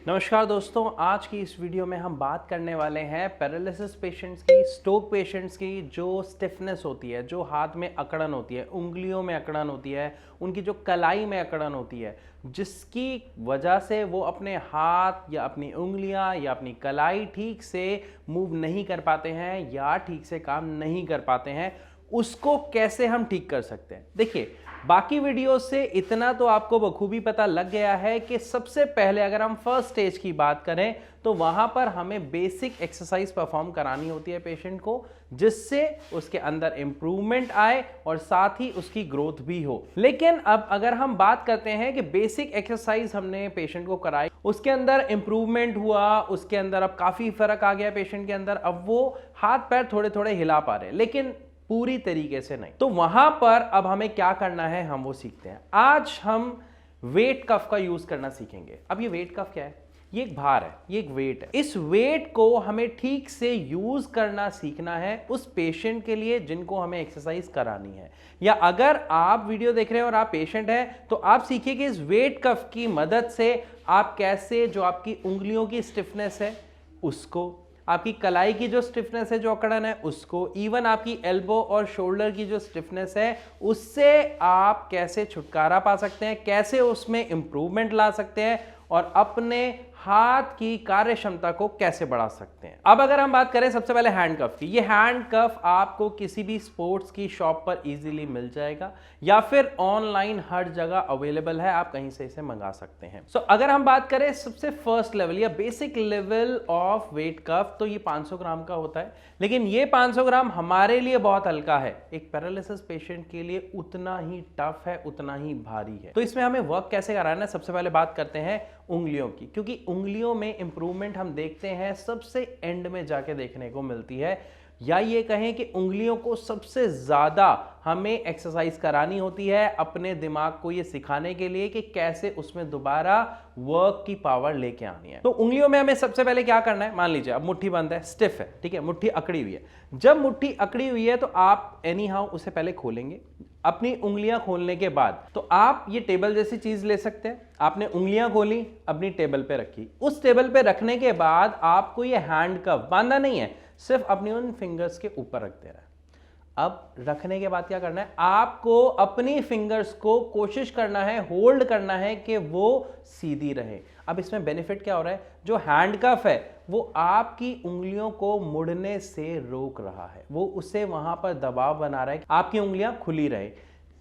नमस्कार दोस्तों, आज की इस वीडियो में हम बात करने वाले हैं पैरालिसिस पेशेंट्स की, स्ट्रोक पेशेंट्स की। जो स्टिफनेस होती है, जो हाथ में अकड़न होती है, उंगलियों में अकड़न होती है, उनकी जो कलाई में अकड़न होती है, जिसकी वजह से वो अपने हाथ या अपनी उंगलियां या अपनी कलाई ठीक से मूव नहीं कर पाते हैं या ठीक से काम नहीं कर पाते हैं, उसको कैसे हम ठीक कर सकते हैं। देखिए, बाकी वीडियो से इतना तो आपको बखूबी पता लग गया है कि सबसे पहले अगर हम फर्स्ट स्टेज की बात करें तो वहां पर हमें बेसिक एक्सरसाइज परफॉर्म करानी होती है पेशेंट को, जिससे उसके अंदर इंप्रूवमेंट आए और साथ ही उसकी ग्रोथ भी हो। लेकिन अब अगर हम बात करते हैं कि बेसिक एक्सरसाइज हमने पेशेंट को कराई, उसके अंदर इंप्रूवमेंट हुआ, उसके अंदर अब काफी फर्क आ गया पेशेंट के अंदर, अब वो हाथ पैर थोड़े थोड़े हिला पा रहे हैं लेकिन पूरी तरीके से नहीं, तो वहां पर अब हमें क्या करना है हम वो सीखते हैं। आज हम वेट कफ का यूज करना सीखेंगे। अब ये वेट कफ क्या है? ये एक भार है, ये एक वेट है। इस वेट को हमें ठीक से यूज करना सीखना है उस पेशेंट के लिए जिनको हमें एक्सरसाइज करानी है। या अगर आप वीडियो देख रहे हैं और आप पेशेंट हैं तो आप सीखिए कि इस वेट कफ की मदद से आप कैसे जो आपकी उंगलियों की स्टिफनेस है उसको, आपकी कलाई की जो स्टिफनेस है, जो अकड़न है उसको, इवन आपकी एल्बो और शोल्डर की जो स्टिफनेस है उससे आप कैसे छुटकारा पा सकते हैं, कैसे उसमें इंप्रूवमेंट ला सकते हैं और अपने हाथ की कार्य क्षमता को कैसे बढ़ा सकते हैं। अब अगर हम बात करें सबसे पहले हैंड कफ की, ये हैंड कफ आपको किसी भी स्पोर्ट्स की शॉप पर इजीली मिल जाएगा या फिर ऑनलाइन हर जगह अवेलेबल है, आप कहीं से इसे मंगा सकते हैं। सो अगर हम बात करें सबसे फर्स्ट लेवल या बेसिक लेवल ऑफ वेट कफ, तो ये 500 ग्राम का होता है, लेकिन ये 500 ग्राम हमारे लिए बहुत हल्का है, एक पैरालिसिस पेशेंट के लिए उतना ही टफ है, उतना ही भारी है। तो इसमें हमें वर्क कैसे कराना है, सबसे पहले बात करते हैं उंगलियों की, क्योंकि उंगलियों में इंप्रूवमेंट हम देखते हैं सबसे एंड में जाके देखने को मिलती है, या ये कहें कि उंगलियों को सबसे ज्यादा हमें एक्सरसाइज करानी होती है अपने दिमाग को ये सिखाने के लिए कि कैसे उसमें दोबारा वर्क की पावर लेके आनी है। तो उंगलियों में हमें सबसे पहले क्या करना है, मान लीजिए अब मुट्ठी बंद है, स्टिफ है, ठीक है, मुट्ठी अकड़ी हुई है। जब मुट्ठी अकड़ी हुई है तो आप एनी हाउ उसे पहले खोलेंगे। अपनी उंगलियां खोलने के बाद तो आप ये टेबल जैसी चीज ले सकते हैं, आपने उंगलियां खोली, अपनी टेबल पे रखी। उस टेबल पे रखने के बाद आपको ये हैंड कफ बांधा नहीं है, सिर्फ अपनी उन फिंगर्स के ऊपर रख देना है। अब रखने के बाद क्या करना है, आपको अपनी फिंगर्स को कोशिश करना है, होल्ड करना है कि वो सीधी रहे। अब इसमें बेनिफिट क्या हो रहा है, जो हैंड कफ है वो आपकी उंगलियों को मुड़ने से रोक रहा है, वो उसे वहां पर दबाव बना रहा है, आपकी उंगलियां खुली रहे।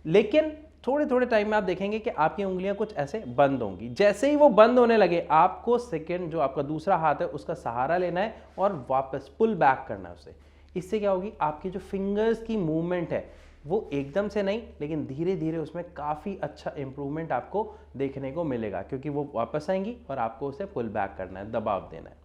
लेकिन थोड़े थोड़े टाइम में आप देखेंगे कि आपकी उंगलियां कुछ ऐसे बंद होंगी। जैसे ही वो बंद होने लगे, आपको सेकंड जो आपका दूसरा हाथ है उसका सहारा लेना है और वापस पुल बैक करना है उसे। इससे क्या होगी, आपकी जो फिंगर्स की मूवमेंट है वो एकदम से नहीं लेकिन धीरे धीरे उसमें काफी अच्छा इंप्रूवमेंट आपको देखने को मिलेगा, क्योंकि वो वापस आएंगी और आपको उसे पुल बैक करना है, दबाव देना है।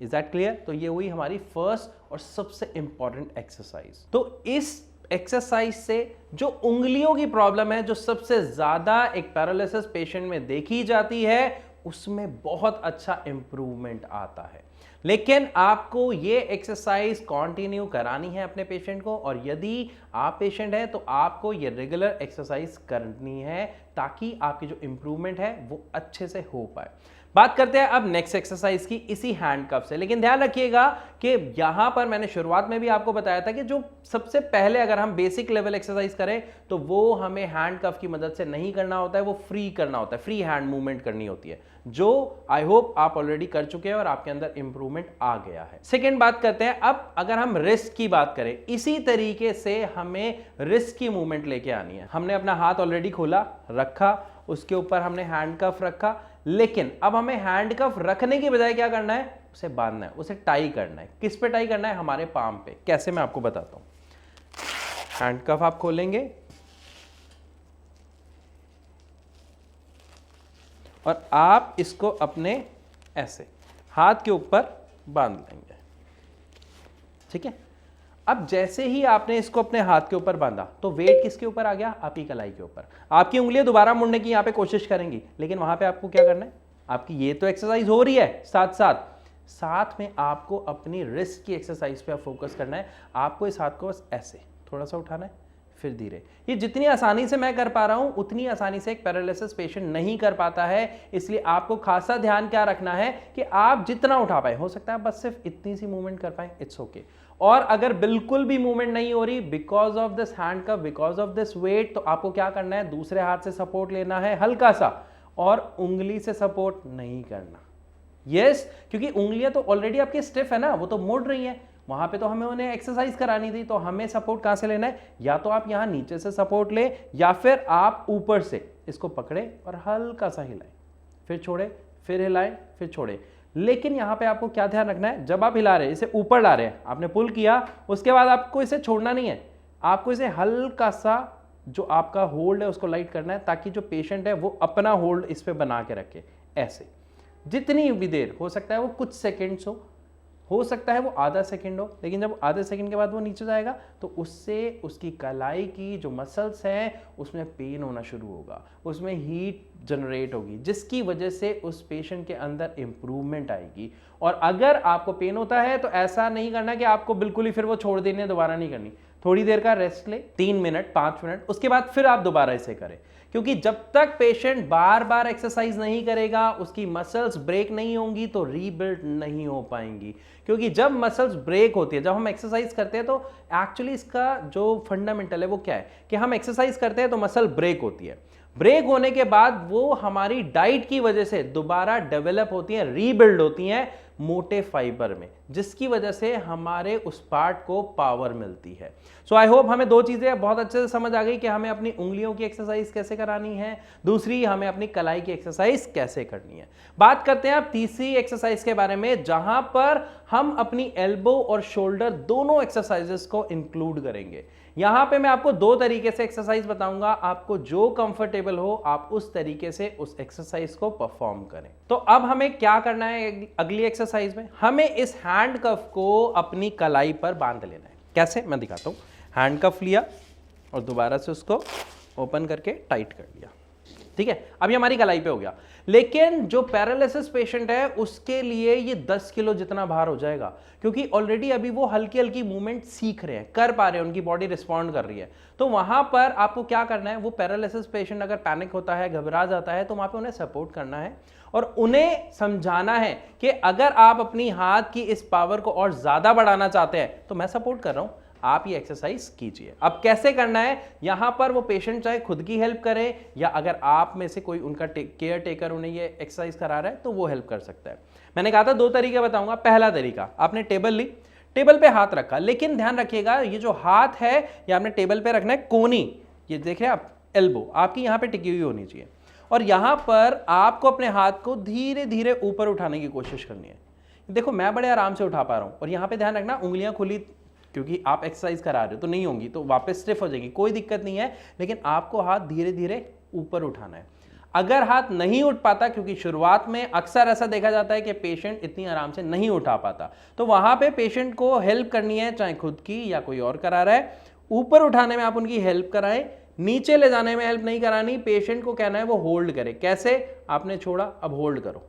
Is that clear? तो ये हुई हमारी फर्स्ट और सबसे इंपॉर्टेंट एक्सरसाइज। तो इस एक्सरसाइज से जो उंगलियों की प्रॉब्लम है, जो सबसे ज्यादा एक पैरालिसिस पेशेंट में देखी जाती है, उसमें बहुत अच्छा इंप्रूवमेंट आता है। लेकिन आपको ये एक्सरसाइज कंटिन्यू करानी है अपने पेशेंट को, और यदि आप पेशेंट हैं तो आपको ये रेगुलर एक्सरसाइज करनी है ताकि आपकी जो इंप्रूवमेंट है वो अच्छे से हो पाए। बात करते हैं अब नेक्स्ट एक्सरसाइज की, इसी हैंड कफ से। लेकिन ध्यान रखिएगा कि यहां पर मैंने शुरुआत में भी आपको बताया था कि जो सबसे पहले अगर हम बेसिक लेवल एक्सरसाइज करें तो वो हमें हैंड कफ की मदद से नहीं करना होता है, वो फ्री करना होता है, फ्री हैंड मूवमेंट करनी होती है, जो आई होप आप ऑलरेडी कर चुके हैं और आपके अंदर इंप्रूवमेंट आ गया है। सेकेंड बात करते हैं अब अगर हम रिस्ट की बात करें, इसी तरीके से हमें रिस्ट की मूवमेंट लेके आनी है। हमने अपना हाथ ऑलरेडी खोला, रखा, उसके ऊपर हमने हैंड कफ रखा, लेकिन अब हमें हैंड कफ रखने की बजाय क्या करना है, उसे बांधना है, उसे टाई करना है। किस पे टाई करना है? हमारे पाम पे। कैसे, मैं आपको बताता हूं। हैंड कफ आप खोलेंगे और आप इसको अपने ऐसे हाथ के ऊपर बांध लेंगे, ठीक है। अब जैसे ही आपने इसको अपने हाथ के ऊपर बांधा तो वेट किसके ऊपर आ गया, आपकी कलाई के ऊपर। आपकी उंगलियां दोबारा मुड़ने की यहां पे कोशिश करेंगी, लेकिन वहां पे आपको क्या करना है, आपकी ये तो एक्सरसाइज हो रही है, साथ साथ साथ में आपको अपनी रिस्ट की एक्सरसाइज पे फोकस करना है। आपको इस हाथ को बस ऐसे थोड़ा सा उठाना है, फिर धीरे। ये जितनी आसानी से मैं कर पा रहा हूं उतनी आसानी से एक पैरालिसिस पेशेंट नहीं कर पाता है। इसलिए आपको खासा ध्यान क्या रखना है कि आप जितना उठा पाए, हो सकता है बस सिर्फ इतनी सी मूवमेंट कर पाए, इट्स ओके। और अगर बिल्कुल भी मूवमेंट नहीं हो रही because of this handcuff, because of this weight, तो आपको क्या करना है, दूसरे हाथ से सपोर्ट लेना है हल्का सा, और उंगली से सपोर्ट नहीं करना। यस, क्योंकि उंगलियां तो ऑलरेडी आपकी स्टिफ है ना, वो तो मुड़ रही हैं, वहां पे तो हमें उन्हें एक्सरसाइज करानी थी। तो हमें सपोर्ट कहां से लेना है, या तो आप यहां नीचे से सपोर्ट ले, या फिर आप ऊपर से इसको पकड़े और हल्का सा हिलाएं, फिर छोड़े, फिर हिलाएं, फिर छोड़े। लेकिन यहां पे आपको क्या ध्यान रखना है, जब आप हिला रहे हैं, इसे ऊपर ला रहे हैं, आपने पुल किया, उसके बाद आपको इसे छोड़ना नहीं है, आपको इसे हल्का सा जो आपका होल्ड है उसको लाइट करना है, ताकि जो पेशेंट है वो अपना होल्ड इस पे बना के रखे। ऐसे जितनी भी देर हो सकता है, वो कुछ सेकेंड्स हो सकता है वो आधा सेकंड हो, लेकिन जब आधे सेकंड के बाद वो नीचे जाएगा तो उससे उसकी कलाई की जो मसल्स हैं उसमें पेन होना शुरू होगा, उसमें हीट जनरेट होगी, जिसकी वजह से उस पेशेंट के अंदर इंप्रूवमेंट आएगी। और अगर आपको पेन होता है तो ऐसा नहीं करना कि आपको बिल्कुल ही फिर वो छोड़ देनी है, दोबारा नहीं करनी, थोड़ी देर का रेस्ट ले, 3 मिनट 5 मिनट, उसके बाद फिर आप दोबारा इसे करें। क्योंकि जब तक पेशेंट बार बार एक्सरसाइज नहीं करेगा, उसकी मसल्स ब्रेक नहीं होंगी तो रीबिल्ड नहीं हो पाएंगी। क्योंकि जब मसल्स ब्रेक होती है, जब हम एक्सरसाइज करते हैं, तो एक्चुअली इसका जो फंडामेंटल है वो क्या है कि हम एक्सरसाइज करते हैं तो मसल ब्रेक होती है, ब्रेक होने के बाद वो हमारी डाइट की वजह से दोबारा डेवलप होती है, रीबिल्ड होती हैं मोटे फाइबर में, जिसकी वजह से हमारे उस पार्ट को पावर मिलती है। सो आई होप हमें दो चीजें बहुत अच्छे से समझ आ गई कि हमें अपनी उंगलियों की एक्सरसाइज कैसे करानी है, दूसरी हमें अपनी कलाई की एक्सरसाइज कैसे करनी है। बात करते हैं अब तीसरी एक्सरसाइज के बारे में, जहां पर हम अपनी एल्बो और शोल्डर दोनों एक्सरसाइजेस को इंक्लूड करेंगे। यहां पे मैं आपको 2 तरीके से एक्सरसाइज बताऊंगा, आपको जो कंफर्टेबल हो आप उस तरीके से उस एक्सरसाइज को परफॉर्म करें। तो अब हमें क्या करना है अगली एक्सरसाइज में, हमें इस हैंड कफ को अपनी कलाई पर बांध लेना है। कैसे, मैं दिखाता हूं। हैंड कफ लिया और दोबारा से उसको ओपन करके टाइट कर लिया, ठीक है। अभी हमारी कलाई पे हो गया। लेकिन जो पैरालिसिस पेशेंट है उसके लिए ये 10 किलो जितना भार हो जाएगा, क्योंकि ऑलरेडी अभी वो हल्की हल्की मूवमेंट सीख रहे हैं, कर पा रहे हैं, उनकी बॉडी रिस्पॉन्ड कर रही है। तो वहां पर आपको क्या करना है, वो पैरालिसिस पेशेंट अगर पैनिक होता है, घबरा जाता है, तो वहां पे उन्हें सपोर्ट करना है और उन्हें समझाना है कि अगर आप अपनी हाथ की इस पावर को और ज्यादा बढ़ाना चाहते हैं तो मैं सपोर्ट कर रहा हूं, आप ये एक्सरसाइज कीजिए। अब कैसे करना है, यहां पर वो पेशेंट चाहे खुद की हेल्प करे या अगर आप में से कोई उनका केयर टेकर उन्हें ये एक्सरसाइज करा रहा है तो वो हेल्प कर सकता है। मैंने कहा था 2 तरीके बताऊंगा। पहला तरीका, आपने टेबल ली, टेबल पे हाथ रखा, लेकिन ध्यान रखिएगा ये जो हाथ है ये आपने टेबल पे रखना है कोनी, ये देख रहे हैं आप, एल्बो आपकी यहां पे टिकी हुई होनी चाहिए, और यहां पर आपको अपने हाथ को धीरे धीरे ऊपर उठाने की कोशिश करनी है। देखो मैं बड़े आराम से उठा पा रहा हूं, और यहां पे ध्यान रखना उंगलियां खुली, क्योंकि आप एक्सरसाइज करा रहे हो तो नहीं होंगी तो वापस स्टिफ हो जाएगी, कोई दिक्कत नहीं है, लेकिन आपको हाथ धीरे धीरे ऊपर उठाना है। अगर हाथ नहीं उठ पाता, क्योंकि शुरुआत में अक्सर ऐसा देखा जाता है कि पेशेंट इतनी आराम से नहीं उठा पाता, तो वहां पे पेशेंट को हेल्प करनी है, चाहे खुद की या कोई और करा रहा है। ऊपर उठाने में आप उनकी हेल्प कराएं, नीचे ले जाने में हेल्प नहीं करानी, पेशेंट को कहना है वो होल्ड करे। कैसे, आपने छोड़ा, अब होल्ड करो,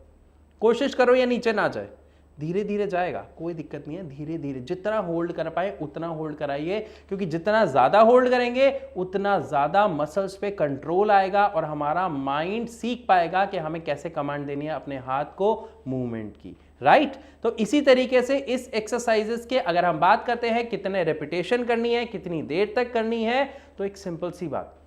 कोशिश करो ये नीचे ना जाए, धीरे धीरे जाएगा, कोई दिक्कत नहीं है, धीरे धीरे जितना होल्ड कर पाए उतना होल्ड कराइए, क्योंकि जितना ज्यादा होल्ड करेंगे उतना ज्यादा मसल्स पे कंट्रोल आएगा और हमारा माइंड सीख पाएगा कि हमें कैसे कमांड देनी है अपने हाथ को मूवमेंट की, राइट। तो इसी तरीके से इस एक्सरसाइजेस के अगर हम बात करते हैं कितने रेपिटेशन करनी है, कितनी देर तक करनी है, तो एक सिंपल सी बात,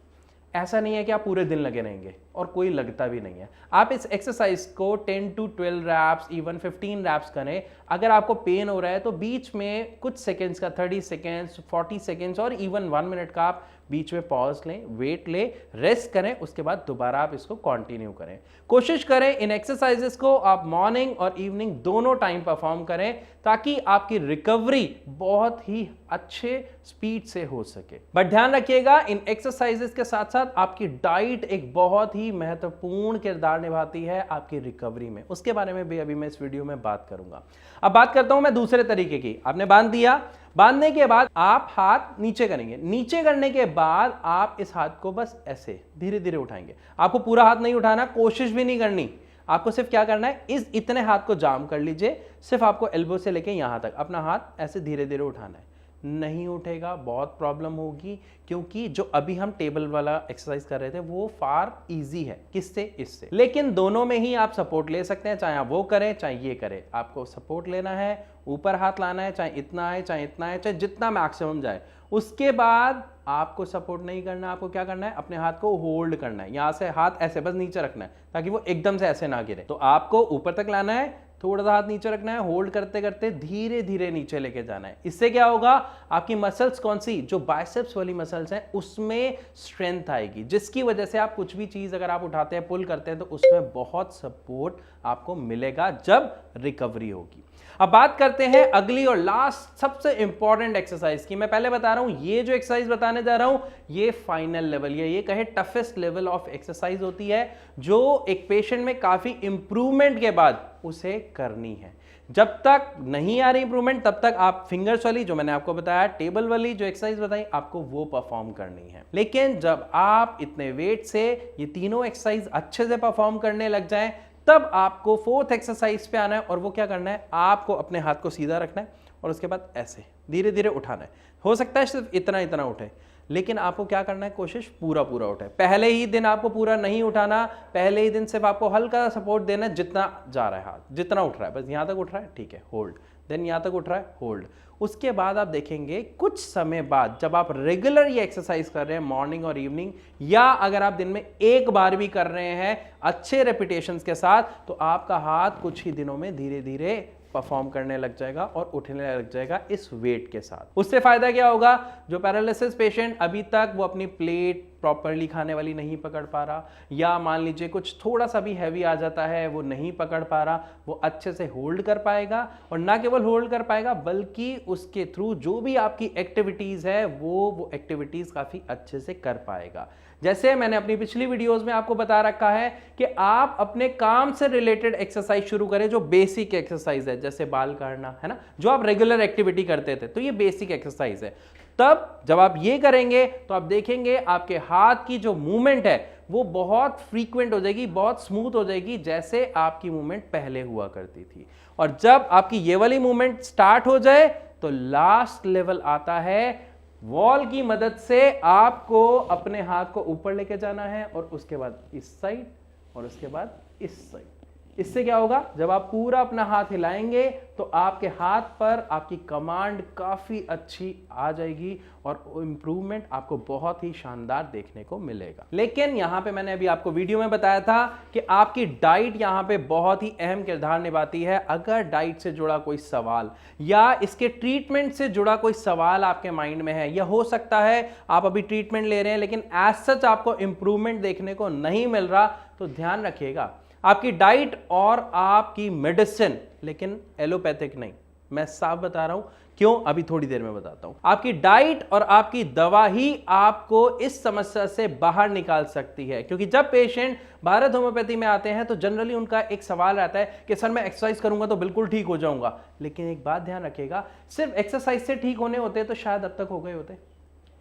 ऐसा नहीं है कि आप पूरे दिन लगे रहेंगे, और कोई लगता भी नहीं है। आप इस एक्सरसाइज को 10 to 12 रैप्स, इवन 15 रैप्स करें। अगर आपको पेन हो रहा है तो बीच में कुछ सेकेंड्स का, 30 सेकेंड्स, 40 सेकेंड्स और इवन 1 मिनट का आप बीच में पॉज लें, वेट लें, रेस्ट करें, उसके बाद दोबारा आप इसको कंटिन्यू करें। कोशिश करें इन एक्सरसाइजेस को आप मॉर्निंग और इवनिंग दोनों टाइम परफॉर्म करें, ताकि आपकी रिकवरी बहुत ही अच्छे स्पीड से हो सके। बट ध्यान रखिएगा इन एक्सरसाइजेस के साथ साथ आपकी डाइट एक बहुत ही महत्वपूर्ण किरदार निभाती है आपकी रिकवरी में। उसके बारे में भी अभी मैं इस वीडियो में बात करूंगा। अब बात करता हूं मैं दूसरे तरीके की। आपने बांध दिया, बांधने के बाद आप हाथ नीचे करेंगे, नीचे करने के बाद आप इस हाथ को बस ऐसे धीरे धीरे उठाएंगे। आपको पूरा हाथ नहीं उठाना, कोशिश भी नहीं करनी, आपको सिर्फ क्या करना है, इस इतने हाथ को जाम कर लीजिए, सिर्फ आपको एल्बो से लेके यहां तक अपना हाथ ऐसे धीरे धीरे उठाना है, नहीं उठेगा, बहुत प्रॉब्लम होगी, क्योंकि जो अभी हम टेबल वाला एक्सरसाइज कर रहे थे वो फार इजी है। किससे? इससे। लेकिन दोनों में ही आप सपोर्ट ले सकते हैं, चाहे आप वो करें चाहे ये करें। आपको सपोर्ट लेना है, ऊपर हाथ लाना है, चाहे इतना है चाहे इतना है, चाहे जितना मैक्सिमम जाए। उसके बाद आपको सपोर्ट नहीं करना, आपको क्या करना है, अपने हाथ को होल्ड करना है। यहां से हाथ ऐसे बस नीचे रखना है ताकि वो एकदम से ऐसे ना गिरे। तो आपको ऊपर तक लाना है, थोड़ा सा हाथ नीचे रखना है, होल्ड करते करते धीरे धीरे नीचे लेके जाना है। इससे क्या होगा, आपकी मसल्स कौन सी, जो बाइसेप्स वाली मसल्स हैं, उसमें स्ट्रेंथ आएगी, जिसकी वजह से आप कुछ भी चीज अगर आप उठाते हैं, पुल करते हैं, तो उसमें बहुत सपोर्ट आपको मिलेगा जब रिकवरी होगी। अब बात करते हैं अगली और लास्ट सबसे इंपॉर्टेंट एक्सरसाइज की। मैं पहले बता रहा हूं, ये जो एक्सरसाइज बताने जा रहा हूं ये फाइनल लेवल, ये कहे टफेस्ट लेवल ऑफ एक्सरसाइज होती है, जो एक पेशेंट में काफी इंप्रूवमेंट के बाद उसे करनी है। जब तक नहीं आ रही इंप्रूवमेंट तब तक आप फिंगर्स वाली, जो मैंने आपको बताया, टेबल वाली जो एक्सरसाइज बताई, आपको वो परफॉर्म करनी है। लेकिन जब आप इतने वेट से ये तीनों एक्सरसाइज अच्छे से परफॉर्म करने लग जाएं, तब आपको फोर्थ एक्सरसाइज पे आना है। और वो क्या करना है, आपको अपने हाथ को सीधा रखना है और उसके बाद ऐसे धीरे धीरे उठाना है। हो सकता है सिर्फ इतना इतना उठे, लेकिन आपको क्या करना है, कोशिश पूरा पूरा उठे। पहले ही दिन आपको पूरा नहीं उठाना, पहले ही दिन सिर्फ आपको हल्का सा सपोर्ट देना है, जितना जा रहा है हाथ, जितना उठ रहा है, बस यहां तक उठ रहा है, ठीक है, होल्ड, देन यहां तक उठ रहा है, होल्ड। उसके बाद आप देखेंगे कुछ समय बाद, जब आप रेगुलर ये एक्सरसाइज कर रहे हैं मॉर्निंग और इवनिंग, या अगर आप दिन में एक बार भी कर रहे हैं अच्छे रेपिटेशंस के साथ, तो आपका हाथ कुछ ही दिनों में धीरे धीरे परफॉर्म करने लग जाएगा और उठने लग जाएगा इस वेट के साथ। उससे फायदा क्या होगा, जो पैरालिसिस पेशेंट अभी तक वो अपनी प्लेट प्रॉपरली खाने वाली नहीं पकड़ पा रहा, या मान लीजिए कुछ थोड़ा सा भी हैवी आ जाता है वो नहीं पकड़ पा रहा, वो अच्छे से होल्ड कर पाएगा। और ना केवल होल्ड कर पाएगा, बल्कि उसके थ्रू जो भी आपकी एक्टिविटीज है वो एक्टिविटीज काफी अच्छे से कर पाएगा। जैसे मैंने अपनी पिछली वीडियोस में आपको बता रखा है कि आप अपने काम से रिलेटेड एक्सरसाइज शुरू करें, जो बेसिक एक्सरसाइज है, जैसे बाल काटना है ना, जो आप रेगुलर एक्टिविटी करते थे, तो ये बेसिक एक्सरसाइज है। तब जब आप ये करेंगे तो आप देखेंगे आपके हाथ की जो मूवमेंट है वो बहुत फ्रीक्वेंट हो जाएगी, बहुत स्मूथ हो जाएगी, जैसे आपकी मूवमेंट पहले हुआ करती थी। और जब आपकी ये वाली मूवमेंट स्टार्ट हो जाए तो लास्ट लेवल आता है, वॉल की मदद से आपको अपने हाथ को ऊपर लेके जाना है, और उसके बाद इस साइड और उसके बाद इस साइड। इससे क्या होगा, जब आप पूरा अपना हाथ हिलाएंगे तो आपके हाथ पर आपकी कमांड काफी अच्छी आ जाएगी और इंप्रूवमेंट आपको बहुत ही शानदार देखने को मिलेगा। लेकिन यहां पे मैंने अभी आपको वीडियो में बताया था कि आपकी डाइट यहां पे बहुत ही अहम किरदार निभाती है। अगर डाइट से जुड़ा कोई सवाल या इसके ट्रीटमेंट से जुड़ा कोई सवाल आपके माइंड में है, या हो सकता है आप अभी ट्रीटमेंट ले रहे हैं लेकिन एज सच आपको इंप्रूवमेंट देखने को नहीं मिल रहा, तो ध्यान रखिएगा, आपकी डाइट और आपकी मेडिसिन, लेकिन एलोपैथिक नहीं, मैं साफ बता रहा हूं क्यों, अभी थोड़ी देर में बताता हूं। आपकी डाइट और आपकी दवा ही आपको इस समस्या से बाहर निकाल सकती है। क्योंकि जब पेशेंट भारत होम्योपैथी में आते हैं तो जनरली उनका एक सवाल रहता है कि सर मैं एक्सरसाइज करूंगा तो बिल्कुल ठीक हो जाऊंगा। लेकिन एक बात ध्यान रखिएगा, सिर्फ एक्सरसाइज से ठीक होने होते तो शायद अब तक हो गए होते,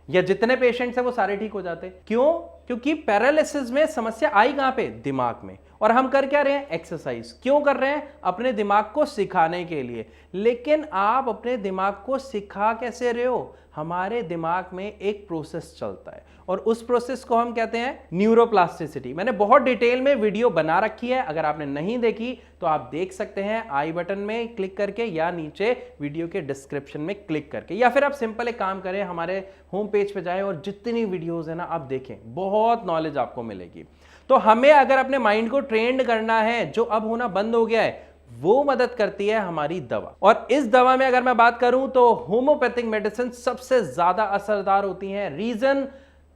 या जितने पेशेंट्स हैं वो सारे ठीक हो जाते। क्यों? क्योंकि पैरालिसिस में समस्या आई कहां पे, दिमाग में। और हम कर क्या रहे हैं, एक्सरसाइज। क्यों कर रहे हैं, अपने दिमाग को सिखाने के लिए। लेकिन आप अपने दिमाग को सिखा कैसे रहे हो, हमारे दिमाग में एक प्रोसेस चलता है और उस प्रोसेस को हम कहते हैं न्यूरोप्लास्टिसिटी। मैंने बहुत डिटेल में वीडियो बना रखी है, अगर आपने नहीं देखी तो आप देख सकते हैं आई बटन में क्लिक करके या नीचे वीडियो के डिस्क्रिप्शन में क्लिक करके, या फिर आप सिंपल एक काम करें, हमारे होम पेज पे जाएं और जितनी वीडियोस है ना आप देखें, बहुत नॉलेज आपको मिलेगी। तो हमें अगर अपने माइंड को ट्रेंड करना है, जो अब होना बंद हो गया है, वो मदद करती है हमारी दवा। और इस दवा में अगर मैं बात करूं तो होम्योपैथिक मेडिसिन सबसे ज्यादा असरदार होती हैं। रीजन,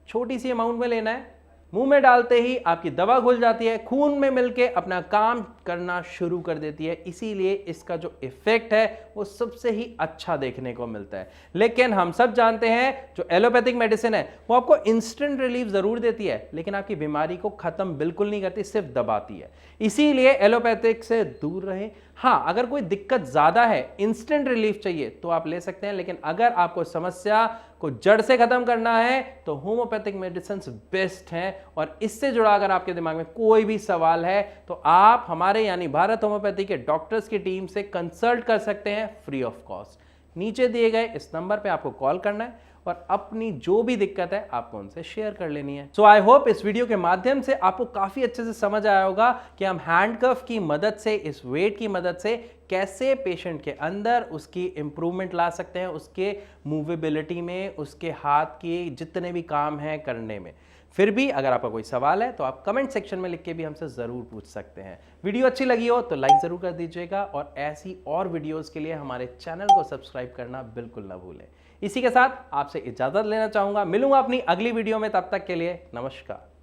छोटी सी अमाउंट में लेना है, मुंह में डालते ही आपकी दवा घुल जाती है, खून में मिलके अपना काम करना शुरू कर देती है। इसीलिए इसका जो इफेक्ट है वो सबसे ही अच्छा देखने को मिलता है। लेकिन हम सब जानते हैं जो एलोपैथिक मेडिसिन है वो आपको इंस्टेंट रिलीफ जरूर देती है, लेकिन आपकी बीमारी को खत्म बिल्कुल नहीं करती, सिर्फ दबाती है। इसीलिए एलोपैथिक से दूर रहे। हाँ, अगर कोई दिक्कत ज्यादा है, इंस्टेंट रिलीफ चाहिए तो आप ले सकते हैं, लेकिन अगर आपको समस्या को जड़ से खत्म करना है तो होम्योपैथिक मेडिसिन बेस्ट हैं। और इससे जुड़ा अगर आपके दिमाग में कोई भी सवाल है तो आप हमारे यानी भारत होम्योपैथी के डॉक्टर्स की टीम से कंसल्ट कर सकते हैं फ्री ऑफ कॉस्ट। नीचे दिए गए इस नंबर पे आपको कॉल करना है और अपनी जो भी दिक्कत है आपको उनसे शेयर कर लेनी है। सो आई होप इस वीडियो के माध्यम से आपको काफी अच्छे से समझ आया होगा कि हम हैंडकफ की मदद से, इस वेट की मदद से कैसे पेशेंट के अंदर उसकी इंप्रूवमेंट ला सकते हैं, उसके मूवेबिलिटी में, उसके हाथ के जितने भी काम हैं करने में। फिर भी अगर आपका कोई सवाल है तो आप कमेंट सेक्शन में लिख के भी हमसे ज़रूर पूछ सकते हैं। वीडियो अच्छी लगी हो तो लाइक ज़रूर कर दीजिएगा और ऐसी और वीडियोस के लिए हमारे चैनल को सब्सक्राइब करना बिल्कुल ना भूलें। इसी के साथ आपसे इजाज़त लेना चाहूँगा, मिलूंगा अपनी अगली वीडियो में, तब तक के लिए नमस्कार।